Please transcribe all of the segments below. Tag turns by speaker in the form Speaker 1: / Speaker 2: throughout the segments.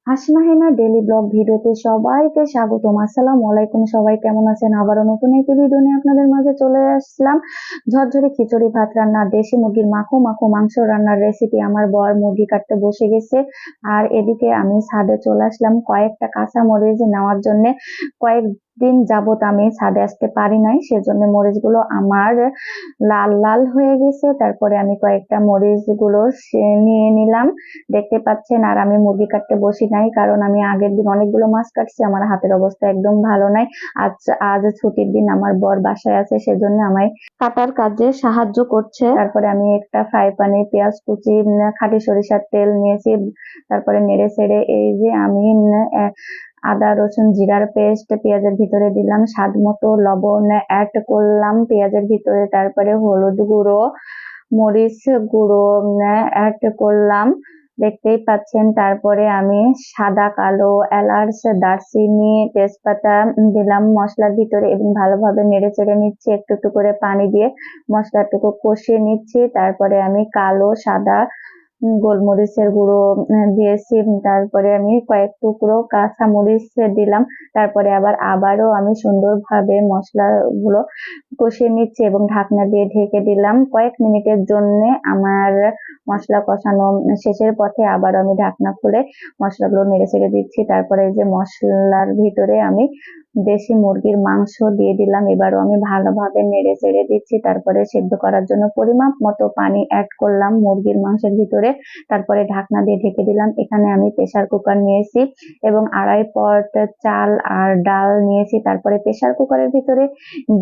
Speaker 1: Hashima হেনা daily blog ভিডিওতে সবাইকে স্বাগতম। আসসালামু আলাইকুম। সবাই কেমন আছেন? আবারও নতুন একটি ভিডিও নিয়ে আপনাদের মাঝে চলে আসলাম। ঝরঝরে খিচুড়ি ভাত রান্না, দেশি মুরগির মাখো মাখো মাংস রান্নার রেসিপি। আমার বর মুরগি কাটতে বসে গেছে, আর এদিকে আমি ছাদে চলে আসলাম কয়েকটা কাঁচা মরিচ নেওয়ার জন্য। কয়েকদিন যাবত আমি ছাদে আসতে পারি নাই, সেজন্য মরিচগুলো আমার লাল লাল হয়ে গেছে। তারপরে আমি কয়েকটা মরিচ গুলো নিয়ে নিলাম, দেখতে পাচ্ছেন। আর আমি মুরগি কাটতে বসি নাই, কারণ আমি আগের দিন অনেকগুলো মাছ কাটছি, আমার হাতের অবস্থা একদম ভালো নাই। আজ আজ ছুটির দিন, আমার বর বাসায় আছে, সেজন্য আমায় কাটার কাজে সাহায্য করছে। তারপরে আমি একটা ফ্রাই প্যানে পেঁয়াজ কুচি, খাঁটি সরিষার তেল নিয়েছি। তারপরে নেড়ে ছেড়ে এই যে আমি আদা রসুন জিরার পেস্ট পেঁয়াজের ভিতরে দিলাম, স্বাদ মতো লবণ অ্যাড করলাম পেঁয়াজের ভিতরে। তারপরে হলুদ গুঁড়ো, মরিচ গুঁড়ো অ্যাড করলাম, দেখতেই পাচ্ছেন। তারপরে আমি সাদা কালো এলাচ দারচিনি তেজপাতা দিলাম মশলার ভিতরে এবং ভালোভাবে নেড়ে চেড়ে নিচ্ছি। একটু একটু করে পানি দিয়ে মশলাটুকু কষিয়ে নিচ্ছি। তারপরে আমি কালো সাদা গোলমরিচের গুঁড়ো দিয়েছি। তারপরে আমি কয়েক টুকরো কাঁচা মরিচ দিলাম। তারপরে আবারও আমি সুন্দরভাবে মশলাগুলো কষিয়ে নিচ্ছি এবং ঢাকনা দিয়ে ঢেকে দিলাম কয়েক মিনিটের জন্য। আমার মশলা কষানো শেষের পথে আবার আমি ঢাকনা খুলে মশলাগুলো নেড়ে ছেড়ে দিচ্ছি। তারপরে এই যে মশলার ভিতরে আমি দেশি মুরগির মাংস দিয়ে দিলাম, এবারও আমি ভালোভাবে নেড়ে চেড়ে দিচ্ছি। তারপরে সেদ্ধ করার জন্য পরিমাপ মতো পানি অ্যাড করলাম মুরগির মাংসের ভিতরে। তারপরে ঢাকনা দিয়ে ঢেকে দিলাম। এখানে আমি প্রেসার কুকার নিয়েছি এবং 2.5 পট চাল আর ডাল নিয়েছি। তারপরে প্রেসার কুকারের ভিতরে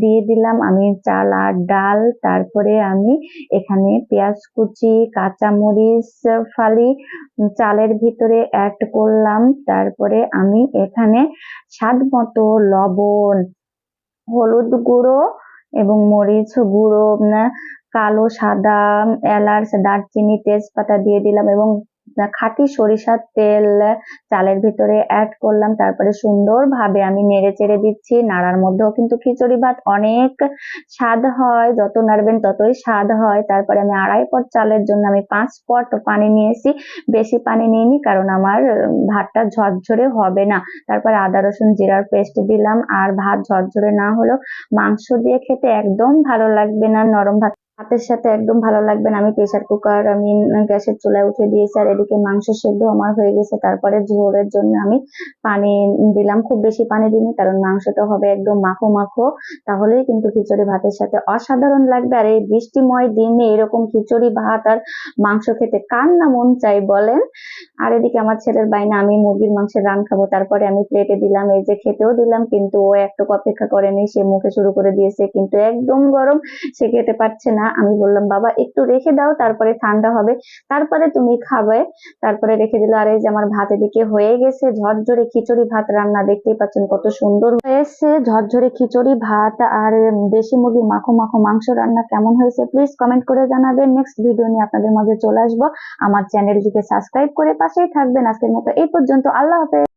Speaker 1: দিয়ে দিলাম আমি চাল আর ডাল। তারপরে আমি এখানে পেঁয়াজ কুচি, কাঁচামরিচ ফালি চালের ভিতরে অ্যাড করলাম। তারপরে আমি এখানে স্বাদ মতো লবণ, হলুদ গুঁড়ো এবং মরিচ গুঁড়ো, কালো সাদা এলাচ দারচিনি তেজপাতা দিয়ে দিলাম এবং খাঁটি সরিষার তেল চালের ভিতরে অ্যাড করলাম। তারপরে সুন্দরভাবে আমি নেড়ে চেড়ে দিচ্ছি। নাড়ার মধ্যেও কিন্তু খিচুড়ি ভাত অনেক স্বাদ হয়, যত নাড়বেন ততই স্বাদ হয়। তারপরে আমি 2.5 পট চালের জন্য আমি 5 পট পানি নিয়েছি, বেশি পানি নিইনি কারণ আমার ভাতটা ঝরঝরে হবে না। তারপরে আদা রসুন জিরার পেস্ট দিলাম। আর ভাত ঝরঝরে না হলেও মাংস দিয়ে খেতে একদম ভালো লাগবে না, নরম ভাতের সাথে একদম ভালো লাগবে না। আমি প্রেসার কুকার আমি গ্যাসের চুলায় উঠে দিয়েছি, আর এদিকে মাংস সেদ্ধ আমার হয়ে গেছে। তারপরে ঝোলের জন্য আমি পানি দিলাম, খুব বেশি পানি দিইনি কারণ মাংসটা হবে একদম মাখো মাখো, তাহলেই কিন্তু খিচুড়ি ভাতের সাথে অসাধারণ লাগবে। আর এই বৃষ্টিময় দিনে এরকম খিচুড়ি ভাত আর মাংস খেতে কার না মন চাই বলেন। আর এদিকে আমার ছেলের বাইনা আমি মুরগির মাংসের রান খাবো। তারপরে আমি প্লেটে দিলাম, এই যে খেতেও দিলাম, কিন্তু ও একটু অপেক্ষা করেনি, সে মুখে শুরু করে দিয়েছে, কিন্তু একদম গরম, সে খেতে পারছে না। আমি বললাম বাবা একটু রেখে দাও, তারপরে ঠান্ডা হবে, তারপরে তুমি খাবে। তারপরে রেখে দিল। আর এই যে আমার ভাত এদিকে হয়ে গেছে, ঝরঝরে খিচুড়ি ভাত রান্না, দেখতেই পাচ্ছেন কত সুন্দর হয়েছে ঝরঝরে খিচুড়ি ভাত আর দেশি মুরগির মাখো মাখো মাংস রান্না কেমন হয়েছে প্লিজ কমেন্ট করে জানাবেন। নেক্সট ভিডিও নিয়ে আপনাদের মাঝে চলে আসবো। আমার চ্যানেলটিকে সাবস্ক্রাইব করে পাশেই থাকবেন। আজকের মতো এই পর্যন্ত, আল্লাহ হাফেজ।